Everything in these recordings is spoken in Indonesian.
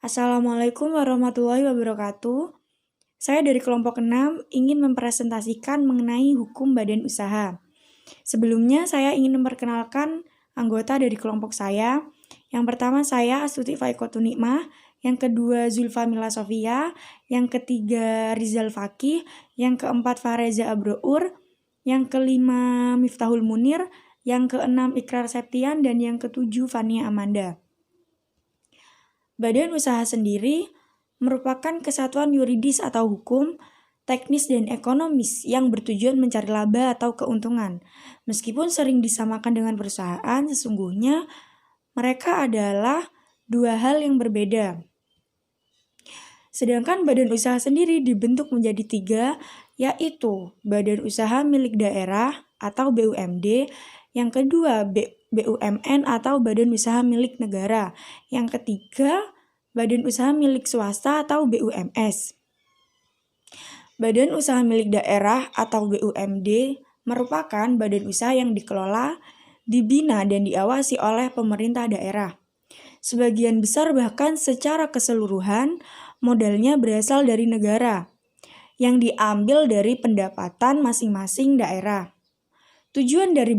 Assalamualaikum warahmatullahi wabarakatuh. Saya dari kelompok 6 ingin mempresentasikan mengenai hukum badan usaha. Sebelumnya saya ingin memperkenalkan anggota dari kelompok saya. Yang pertama saya Astuti Faikotu Nikmah, yang kedua Zulfa Mila Sofia, yang ketiga Rizal Fakih, yang keempat Fareza Abrour, yang kelima Miftahul Munir, yang keenam Ikrar Septian, dan yang ketujuh Fania Amanda. Badan usaha sendiri merupakan kesatuan yuridis atau hukum, teknis dan ekonomis yang bertujuan mencari laba atau keuntungan. Meskipun sering disamakan dengan perusahaan, sesungguhnya mereka adalah dua hal yang berbeda. Sedangkan badan usaha sendiri dibentuk menjadi tiga, yaitu badan usaha milik daerah atau BUMD, yang kedua BUMN atau badan usaha milik negara, yang ketiga badan usaha milik swasta atau BUMS. Badan usaha milik daerah atau BUMD merupakan badan usaha yang dikelola, dibina dan diawasi oleh pemerintah daerah. Sebagian besar bahkan secara keseluruhan modalnya berasal dari negara yang diambil dari pendapatan masing-masing daerah. Tujuan dari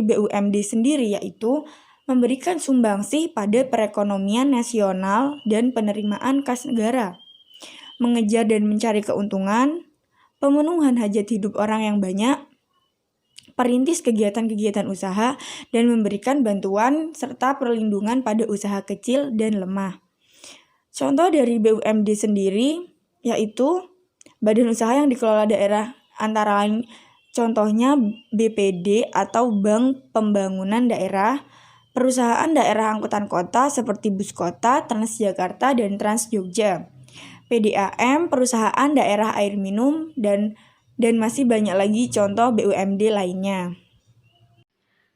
BUMD sendiri yaitu memberikan sumbangsih pada perekonomian nasional dan penerimaan kas negara, mengejar dan mencari keuntungan, pemenuhan hajat hidup orang yang banyak, perintis kegiatan-kegiatan usaha, dan memberikan bantuan serta perlindungan pada usaha kecil dan lemah. Contoh dari BUMD sendiri yaitu badan usaha yang dikelola daerah, antara lain contohnya BPD atau Bank Pembangunan Daerah, perusahaan daerah angkutan kota seperti Bus Kota, Transjakarta, dan Trans Jogja, PDAM, perusahaan daerah air minum, dan masih banyak lagi contoh BUMD lainnya.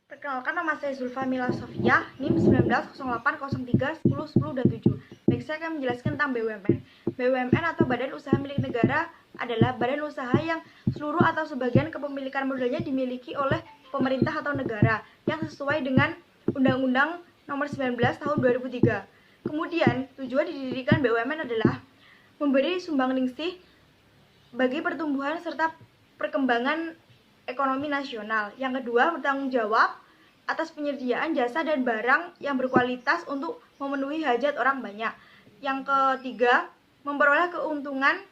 Perkenalkan, nama saya Zulfa Mila Sofia, NIM 190803101027. Baik, saya akan menjelaskan tentang BUMN. BUMN atau Badan Usaha Milik Negara adalah badan usaha yang seluruh atau sebagian kepemilikan modalnya dimiliki oleh pemerintah atau negara yang sesuai dengan Undang-Undang Nomor 19 Tahun 2003. Kemudian, tujuan didirikan BUMN adalah memberi sumbangningsih bagi pertumbuhan serta perkembangan ekonomi nasional. Yang kedua, bertanggung jawab atas penyediaan jasa dan barang yang berkualitas untuk memenuhi hajat orang banyak. Yang ketiga, memperoleh keuntungan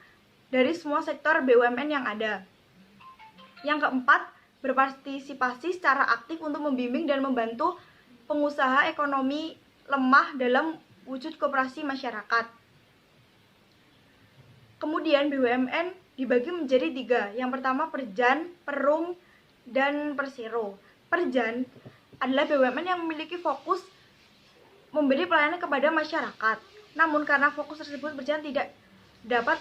dari semua sektor BUMN yang ada. Yang keempat, berpartisipasi secara aktif untuk membimbing dan membantu pengusaha ekonomi lemah dalam wujud koperasi masyarakat. Kemudian BUMN dibagi menjadi tiga. Yang pertama Perjan, Perum, dan Persero. Perjan adalah BUMN yang memiliki fokus memberi pelayanan kepada masyarakat. Namun karena fokus tersebut berjalan tidak dapat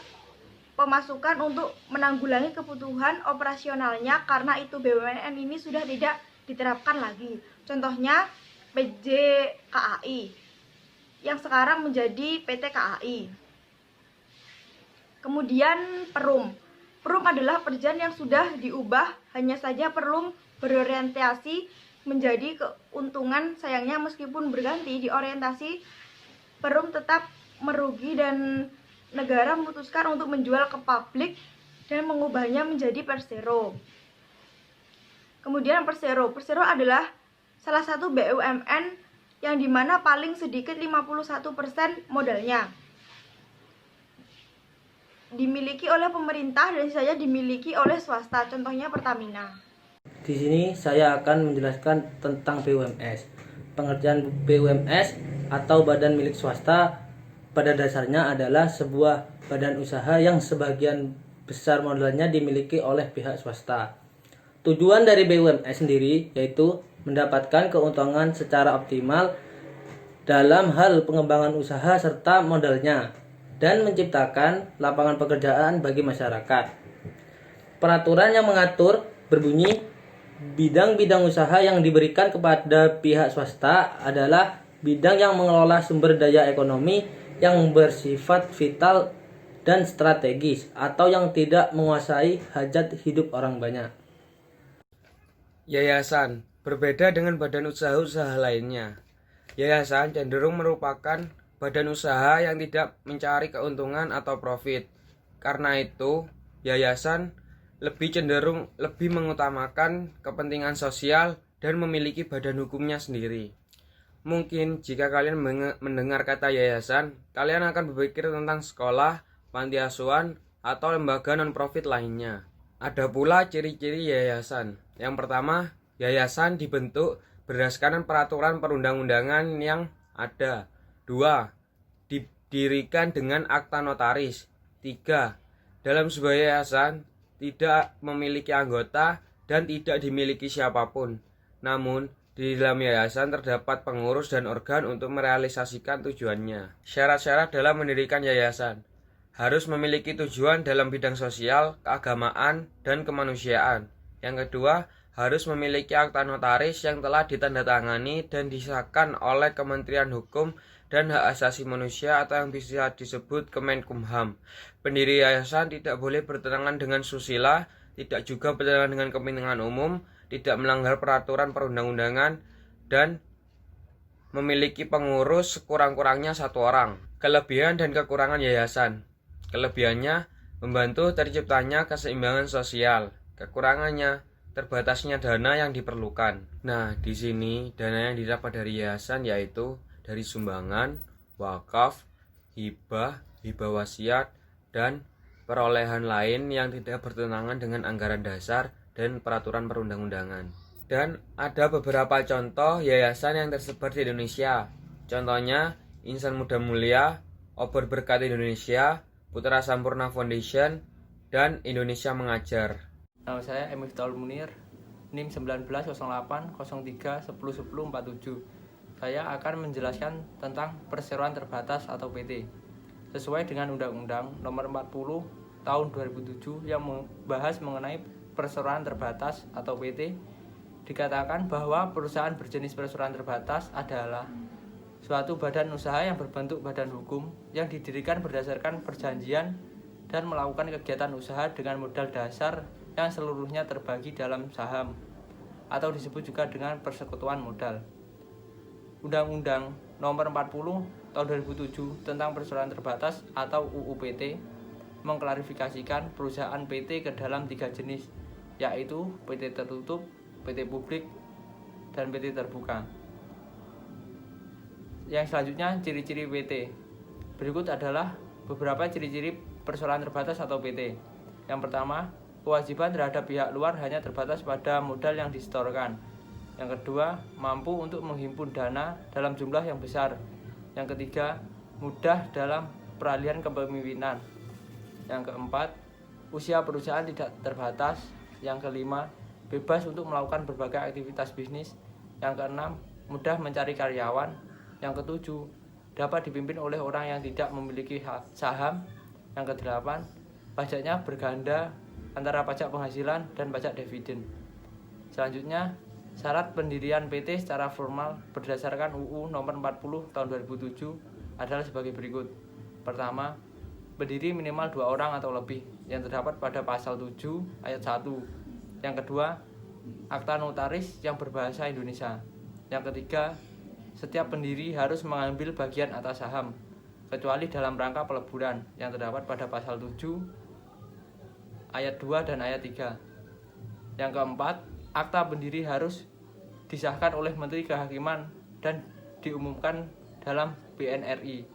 pemasukan untuk menanggulangi kebutuhan operasionalnya, karena itu BUMN ini sudah tidak diterapkan lagi. Contohnya PJ KAI yang sekarang menjadi PT KAI. Kemudian Perum. Perum adalah perjan yang sudah diubah, hanya saja Perum berorientasi menjadi keuntungan. Sayangnya meskipun berganti di orientasi, Perum tetap merugi dan negara memutuskan untuk menjual ke publik dan mengubahnya menjadi Persero. Kemudian Persero. Persero adalah salah satu BUMN yang dimana paling sedikit 51% modalnya dimiliki oleh pemerintah dan sisanya dimiliki oleh swasta, contohnya Pertamina. Di sini saya akan menjelaskan tentang BUMS. Pengertian BUMS atau badan milik swasta pada dasarnya adalah sebuah badan usaha yang sebagian besar modalnya dimiliki oleh pihak swasta. Tujuan dari BUMS sendiri yaitu mendapatkan keuntungan secara optimal dalam hal pengembangan usaha serta modalnya, dan menciptakan lapangan pekerjaan bagi masyarakat. Peraturan yang mengatur berbunyi, bidang-bidang usaha yang diberikan kepada pihak swasta adalah bidang yang mengelola sumber daya ekonomi yang bersifat vital dan strategis atau yang tidak menguasai hajat hidup orang banyak. Yayasan berbeda dengan badan usaha-usaha lainnya. Yayasan cenderung merupakan badan usaha yang tidak mencari keuntungan atau profit. Karena itu, yayasan lebih cenderung lebih mengutamakan kepentingan sosial dan memiliki badan hukumnya sendiri. Mungkin jika kalian mendengar kata yayasan, kalian akan berpikir tentang sekolah, panti asuhan, atau lembaga non-profit lainnya. Ada pula ciri-ciri yayasan. Yang pertama, yayasan dibentuk berdasarkan peraturan perundang-undangan yang ada. 2. Didirikan dengan akta notaris. 3. Dalam sebuah yayasan tidak memiliki anggota dan tidak dimiliki siapapun. Namun, di dalam yayasan terdapat pengurus dan organ untuk merealisasikan tujuannya. Syarat-syarat dalam mendirikan yayasan: harus memiliki tujuan dalam bidang sosial, keagamaan, dan kemanusiaan. Yang kedua, harus memiliki akta notaris yang telah ditandatangani dan disahkan oleh Kementerian Hukum dan Hak Asasi Manusia atau yang bisa disebut Kemenkumham. Pendiri yayasan tidak boleh bertentangan dengan susila, tidak juga bertentangan dengan kepentingan umum, tidak melanggar peraturan perundang-undangan, dan memiliki pengurus sekurang-kurangnya 1 orang. Kelebihan dan kekurangan yayasan. Kelebihannya, membantu terciptanya keseimbangan sosial. Kekurangannya, terbatasnya dana yang diperlukan. Nah, di sini dana yang didapat dari yayasan yaitu dari sumbangan, wakaf, hibah, hibah wasiat, dan perolehan lain yang tidak bertentangan dengan anggaran dasar dan peraturan perundang-undangan. Dan ada beberapa contoh yayasan yang tersebar di Indonesia. Contohnya, Insan Muda Mulia, Obor Berkat Indonesia, Putra Sampurna Foundation, dan Indonesia Mengajar. Nama saya Miftahul Munir, NIM 190803101047. Saya akan menjelaskan tentang perseroan terbatas atau PT. Sesuai dengan Undang-Undang Nomor 40 Tahun 2007 yang membahas mengenai perseroan terbatas atau PT, dikatakan bahwa perusahaan berjenis perseroan terbatas adalah suatu badan usaha yang berbentuk badan hukum yang didirikan berdasarkan perjanjian dan melakukan kegiatan usaha dengan modal dasar yang seluruhnya terbagi dalam saham atau disebut juga dengan persekutuan modal. Undang-Undang Nomor 40 Tahun 2007 tentang perseroan terbatas atau UU PT mengklarifikasikan perusahaan PT ke dalam 3 jenis, yaitu PT tertutup, PT publik, dan PT terbuka. Yang selanjutnya, ciri-ciri PT. Berikut adalah beberapa ciri-ciri perseroan terbatas atau PT. Yang pertama, kewajiban terhadap pihak luar hanya terbatas pada modal yang disetorkan. Yang kedua, mampu untuk menghimpun dana dalam jumlah yang besar. Yang ketiga, mudah dalam peralihan kepemimpinan. Yang keempat, usia perusahaan tidak terbatas. Yang kelima, bebas untuk melakukan berbagai aktivitas bisnis. Yang keenam, mudah mencari karyawan. Yang ketujuh, dapat dipimpin oleh orang yang tidak memiliki saham. Yang kedelapan, pajaknya berganda antara pajak penghasilan dan pajak dividen. Selanjutnya, syarat pendirian PT secara formal berdasarkan UU Nomor 40 Tahun 2007 adalah sebagai berikut. Pertama, berdiri minimal 2 orang atau lebih yang terdapat pada pasal 7 ayat 1. Yang kedua, akta notaris yang berbahasa Indonesia. Yang ketiga, setiap pendiri harus mengambil bagian atas saham, kecuali dalam rangka peleburan yang terdapat pada pasal 7 ayat 2 dan ayat 3. Yang keempat, akta pendiri harus disahkan oleh Menteri Kehakiman dan diumumkan dalam BNRI,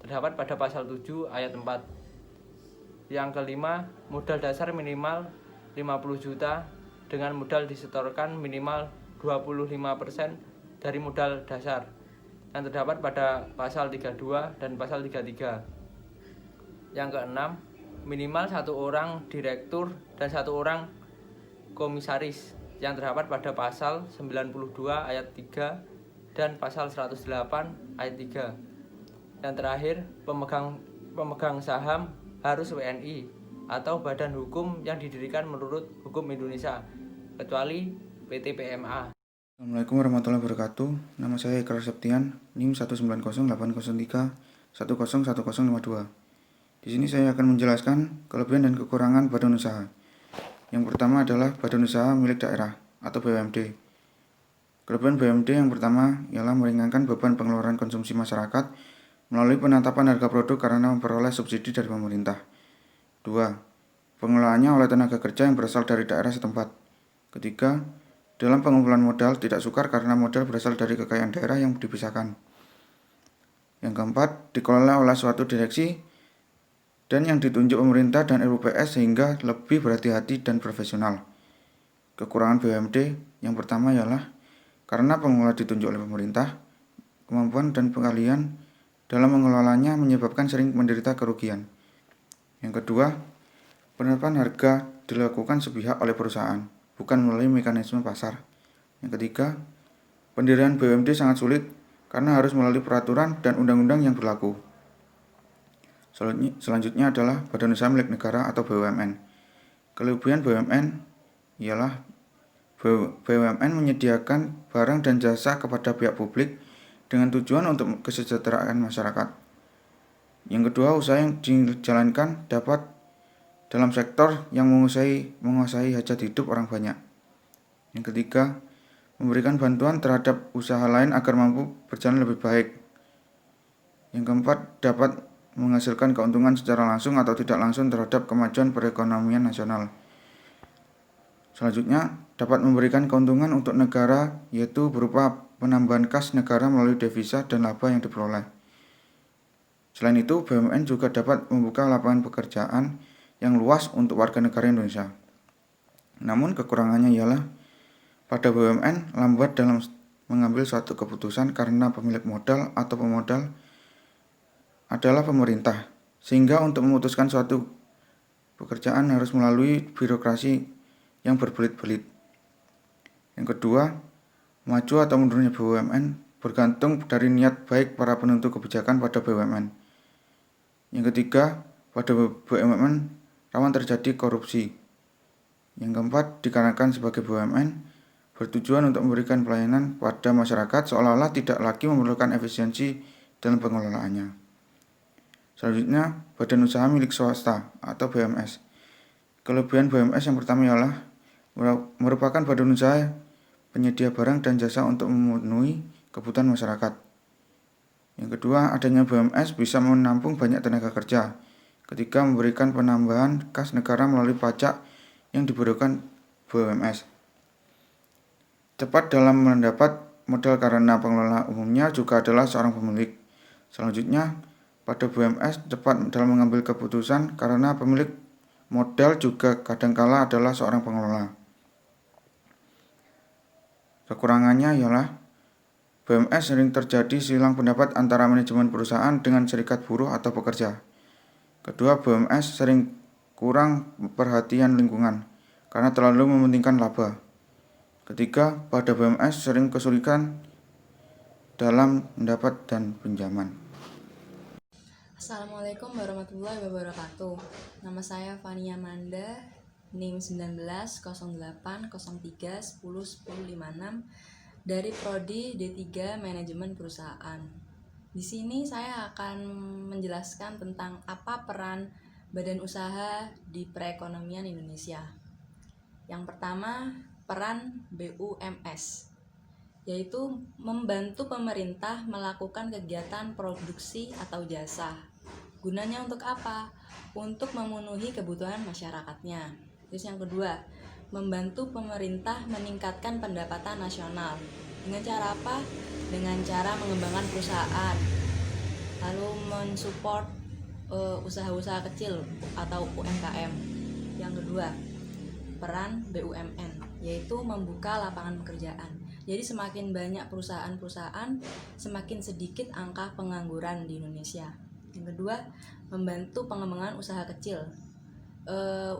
terdapat pada pasal 7 ayat 4. Yang kelima, modal dasar minimal 50 juta dengan modal disetorkan minimal 25% dari modal dasar yang terdapat pada pasal 32 dan pasal 33. Yang keenam, minimal 1 orang direktur dan 1 orang komisaris yang terdapat pada pasal 92 ayat 3 dan pasal 108 ayat 3. Yang terakhir, pemegang saham harus WNI atau badan hukum yang didirikan menurut hukum Indonesia, kecuali PT PMA. Assalamualaikum warahmatullahi wabarakatuh. Nama saya Ikrar Septian, NIM 1908031011052. Di sini saya akan menjelaskan kelebihan dan kekurangan badan usaha. Yang pertama adalah badan usaha milik daerah atau BUMD. Kelebihan BUMD yang pertama ialah meringankan beban pengeluaran konsumsi masyarakat melalui penetapan harga produk karena memperoleh subsidi dari pemerintah. 2. Pengelolaannya oleh tenaga kerja yang berasal dari daerah setempat. Ketiga, dalam pengumpulan modal tidak sukar karena modal berasal dari kekayaan daerah yang dipisahkan. Yang keempat, dikelola oleh suatu direksi dan yang ditunjuk pemerintah dan RUPS sehingga lebih berhati-hati dan profesional. Kekurangan BUMD yang pertama ialah karena pengelola ditunjuk oleh pemerintah, kemampuan dan keahlian dalam mengelolanya menyebabkan sering menderita kerugian. Yang kedua, penetapan harga dilakukan sepihak oleh perusahaan, bukan melalui mekanisme pasar. Yang ketiga, pendirian BUMD sangat sulit karena harus melalui peraturan dan undang-undang yang berlaku. Selanjutnya adalah Badan Usaha Milik Negara atau BUMN. Kelebihan BUMN ialah BUMN menyediakan barang dan jasa kepada pihak publik dengan tujuan untuk kesejahteraan masyarakat. Yang kedua, usaha yang dijalankan dapat dalam sektor yang menguasai hajat hidup orang banyak. Yang ketiga, memberikan bantuan terhadap usaha lain agar mampu berjalan lebih baik. Yang keempat, dapat menghasilkan keuntungan secara langsung atau tidak langsung terhadap kemajuan perekonomian nasional. Selanjutnya, dapat memberikan keuntungan untuk negara yaitu berupa penambahan kas negara melalui devisa dan laba yang diperoleh. Selain itu, BUMN juga dapat membuka lapangan pekerjaan yang luas untuk warga negara Indonesia. Namun kekurangannya ialah pada BUMN lambat dalam mengambil suatu keputusan karena pemilik modal atau pemodal adalah pemerintah, sehingga untuk memutuskan suatu pekerjaan harus melalui birokrasi yang berbelit-belit. Yang kedua, maju atau mundurnya BUMN bergantung dari niat baik para penentu kebijakan pada BUMN. Yang ketiga, pada BUMN rawan terjadi korupsi. Yang keempat, dikarenakan sebagai BUMN bertujuan untuk memberikan pelayanan pada masyarakat seolah-olah tidak lagi memerlukan efisiensi dalam pengelolaannya. Selanjutnya, Badan Usaha Milik Swasta atau BUMS. Kelebihan BUMS yang pertama ialah merupakan badan usaha penyedia barang dan jasa untuk memenuhi kebutuhan masyarakat. Yang kedua, adanya BUMS bisa menampung banyak tenaga kerja. Ketiga, memberikan penambahan kas negara melalui pajak yang diberikan BUMS. Cepat dalam mendapat modal karena pengelola umumnya juga adalah seorang pemilik. Selanjutnya, pada BUMS cepat dalam mengambil keputusan karena pemilik modal juga kadangkala adalah seorang pengelola. Kekurangannya ialah BUMS sering terjadi silang pendapat antara manajemen perusahaan dengan serikat buruh atau pekerja. Kedua, BUMS sering kurang perhatian lingkungan karena terlalu mementingkan laba. Ketiga, pada BUMS sering kesulitan dalam mendapat dan pinjaman. Assalamualaikum warahmatullahi wabarakatuh. Nama saya Fania Manda, NIM 190803101056 dari Prodi D3 Manajemen Perusahaan. Di sini saya akan menjelaskan tentang apa peran badan usaha di perekonomian Indonesia. Yang pertama, peran BUMS, yaitu membantu pemerintah melakukan kegiatan produksi atau jasa. Gunanya untuk apa? Untuk memenuhi kebutuhan masyarakatnya. Terus yang kedua, membantu pemerintah meningkatkan pendapatan nasional. Dengan cara apa? Dengan cara mengembangkan perusahaan, lalu mensupport usaha-usaha kecil atau UMKM. Yang kedua, peran BUMN, yaitu membuka lapangan pekerjaan. Jadi semakin banyak perusahaan-perusahaan, semakin sedikit angka pengangguran di Indonesia. Yang kedua, membantu pengembangan usaha kecil.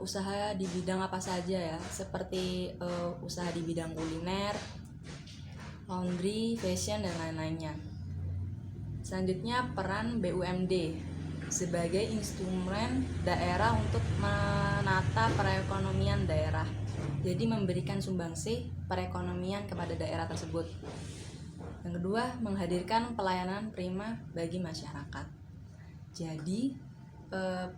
Usaha di bidang apa saja ya, seperti usaha di bidang kuliner, laundry, fashion, dan lain-lainnya. Selanjutnya, peran BUMD sebagai instrumen daerah untuk menata perekonomian daerah. Jadi memberikan sumbangsih perekonomian kepada daerah tersebut. Yang kedua, menghadirkan pelayanan prima bagi masyarakat. Jadi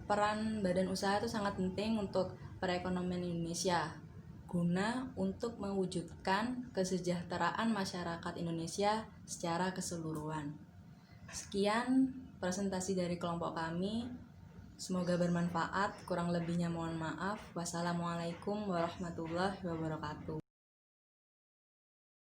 peran badan usaha itu sangat penting untuk perekonomian Indonesia, guna untuk mewujudkan kesejahteraan masyarakat Indonesia secara keseluruhan. Sekian presentasi dari kelompok kami. Semoga bermanfaat. Kurang lebihnya mohon maaf. Wassalamualaikum warahmatullahi wabarakatuh.